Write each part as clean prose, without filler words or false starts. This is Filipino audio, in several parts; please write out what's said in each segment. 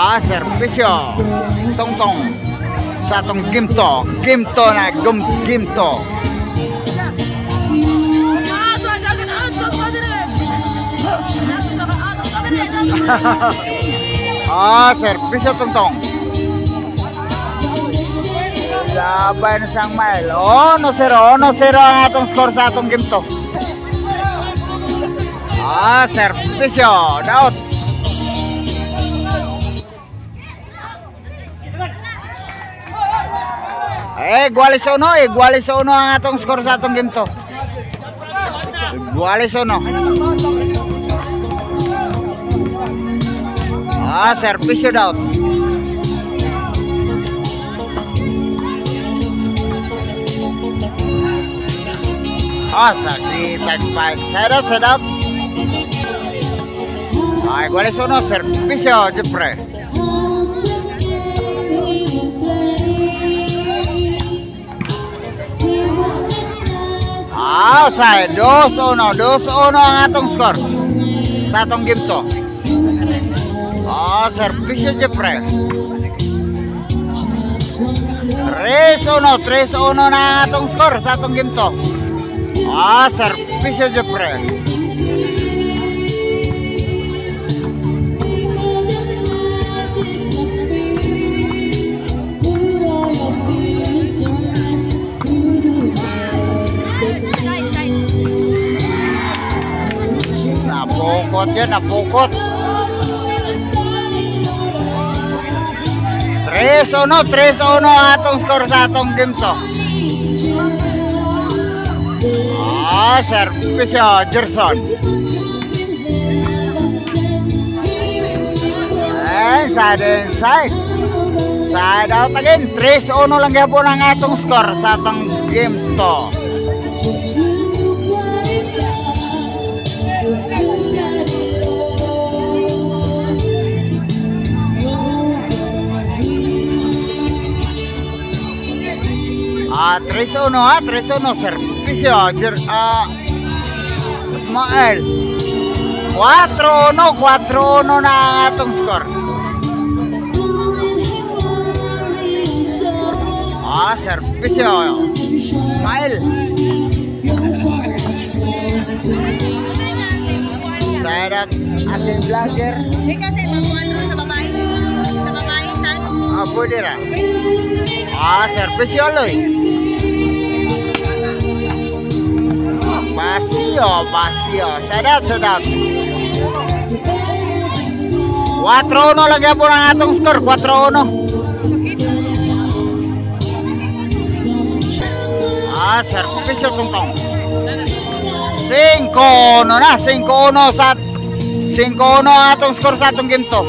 Serbisyo Tongtong sa atong Gimto na Gimto. Serbisyo Tongtong. Laban sang Mael. 1-0 ang atong score sa atong Gimto. Serbisyo Daud. Igualis uno ang atong score sa atong Gimto. Igualis uno. Serbisyo Daud. Sakit fight. Side out. Igualis uno. Serbisyo Jepre. Side 2-1 ang atong score sa atong Gimto. Serbisyo Jepre. 3-1 na ang atong score sa atong Gimto. Serbisyo Jepre. Napukot. 3-1 ang atong score sa atong Gimto. Serbisyo Gerson. Inside out again. 3-1 lang gihapon ang atong score sa atong Gimto. Tres uno Serbisyo Ismael. 4-1 na ang atong score. Serbisyo Ismael. Side out ating vlogger. Kasi mag-4 sa babae. San? Pwede ra. Serbisyo Loy. Basio. Side out. 4-1 lang po ang atong score. 4-1. Serbisyo Tongtong. 5-1 na. 5-1 ang atong score sa atong Gimto.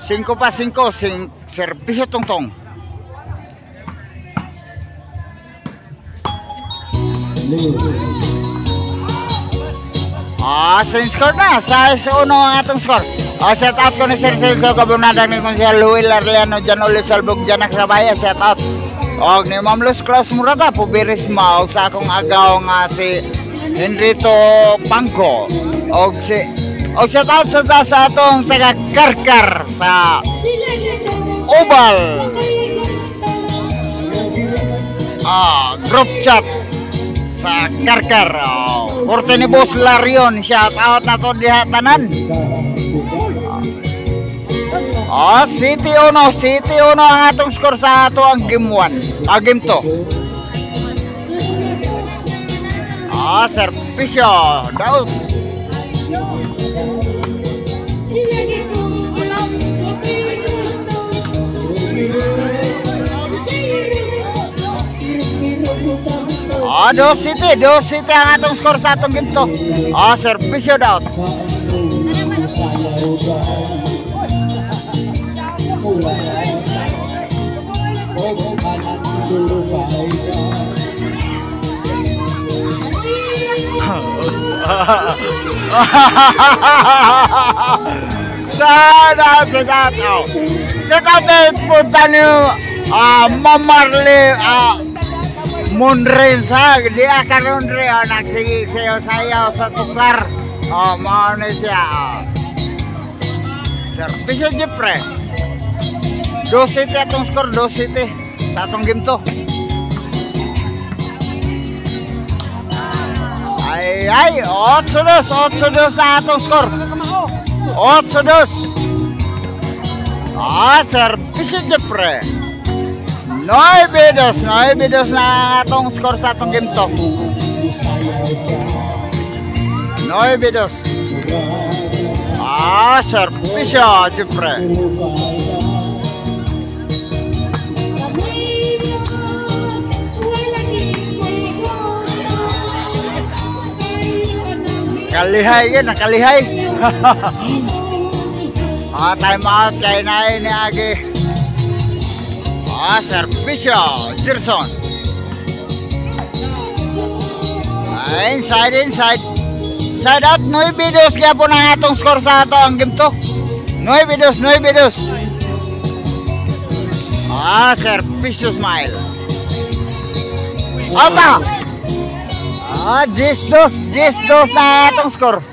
Cinco pa 5, Serbisyo Tongtong. Sin score na. 6-1 ang atong score. Set out ko ni Sir Celso Kabunadang ni Konsyal Luil Arleano dyan ulit Salbog dyan nagsabaya. Set out. Og ni Ma'am Luz Claus Murata pubiris ma. Og sa akong agaw nga si Henrito Pangko. Og set out sa atong taga-karkar sa Ubal. Group chat sa karkar. Porte ni Boss Larion. Shout out na to diha tanan. City 1 ang atong score sa ato ang game 1. Game 2. Serbisyo Daud. Do City ang atong score sa atong game 2. Serbisyo Daud. Set out punta niyo Mamarli Munrin sa, di akaron rin, nagsisayaw sa tukar. Mauna siya. Servisyo Jepre. 2-7 atong skor, 2-7 sa atong game to. Ay, 8-2 sa atong skor. 8-2. Servisyo Jepre. 9-2 na atong skor sa atong game to. 9-2. Servisyo Jepre. Kalihay yun, nakalihay. Time out kay Nay ni Agi. Servisyo Gerson. Inside. Side out, 9-2 kaya po na atong score sa ato ang game to. 9-2. Servisyo Smile. Ata! 10-2 na atong score.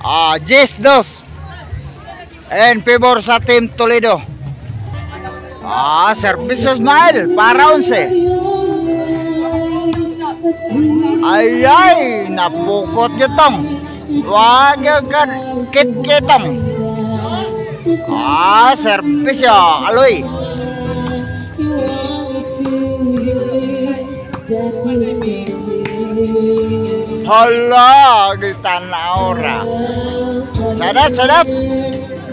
10-2 in favor sa Team Toledo. Servisyo Smile para 11. Ay, napukot nyo tong. Huwag yung kit-kitong. Servisyo Aloy. Hala, kita na ora. Sadap.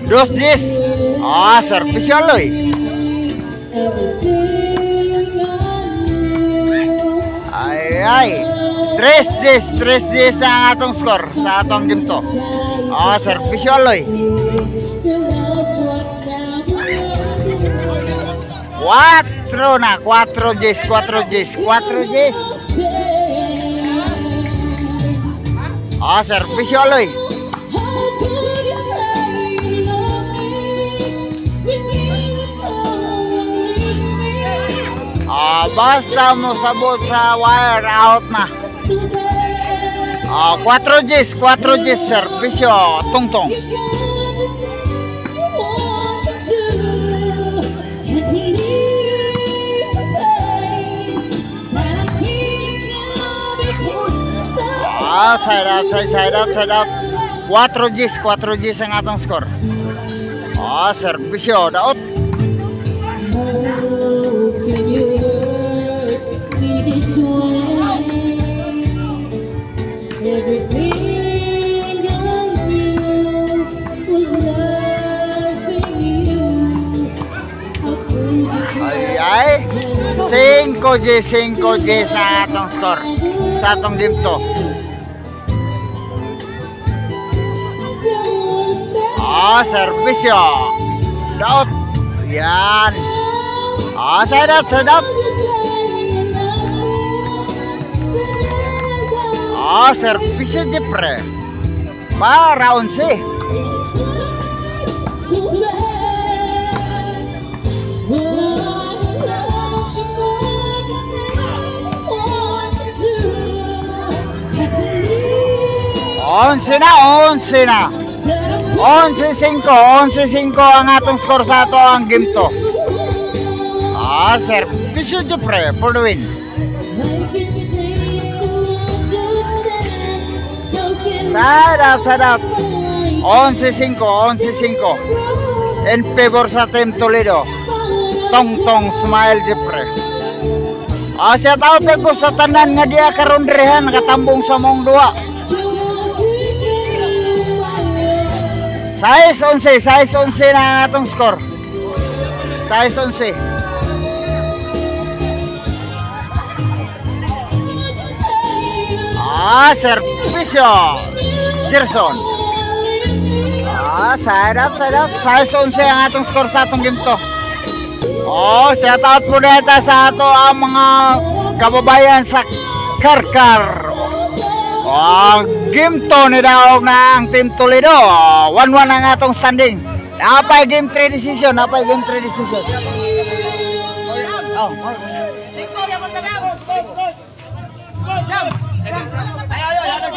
2-10. Servisyo Aloy. Ay. 3-10 ang atong score sa atong game to. Servisyo Aloy. 4 na, 4-10. Servisyo Aloy. Basta mo sabot sa wire, out na. 4-10 servisyo Tungtong. Side out. 4-10 ang atong score. Servisyo Daot. Ay, 5-10 sa atong score sa atong game to. Servisyo Daot. Yan. Side out. Servisyo Jepre para 11. Onse na. 11-5 ang atong score sa ato ang game to. Servisyo Jepre for the win. Side out. 11-5 in favor sa Team Toledo. Tungtong Smile Jepre. Shout out ko sa tanan nga diya karon direhan nakatambong sa mong duwa. 6-11 na ang atong score. 6-11. Servisyo Gerson. Side up. 6-11 ang atong score sa atong game to. Shout out po dito sa ato ang mga kababayan sa Karkar. Game to ni daog na ang Team Toledo. 1-1 ang atong standing. Napay game 3 decision.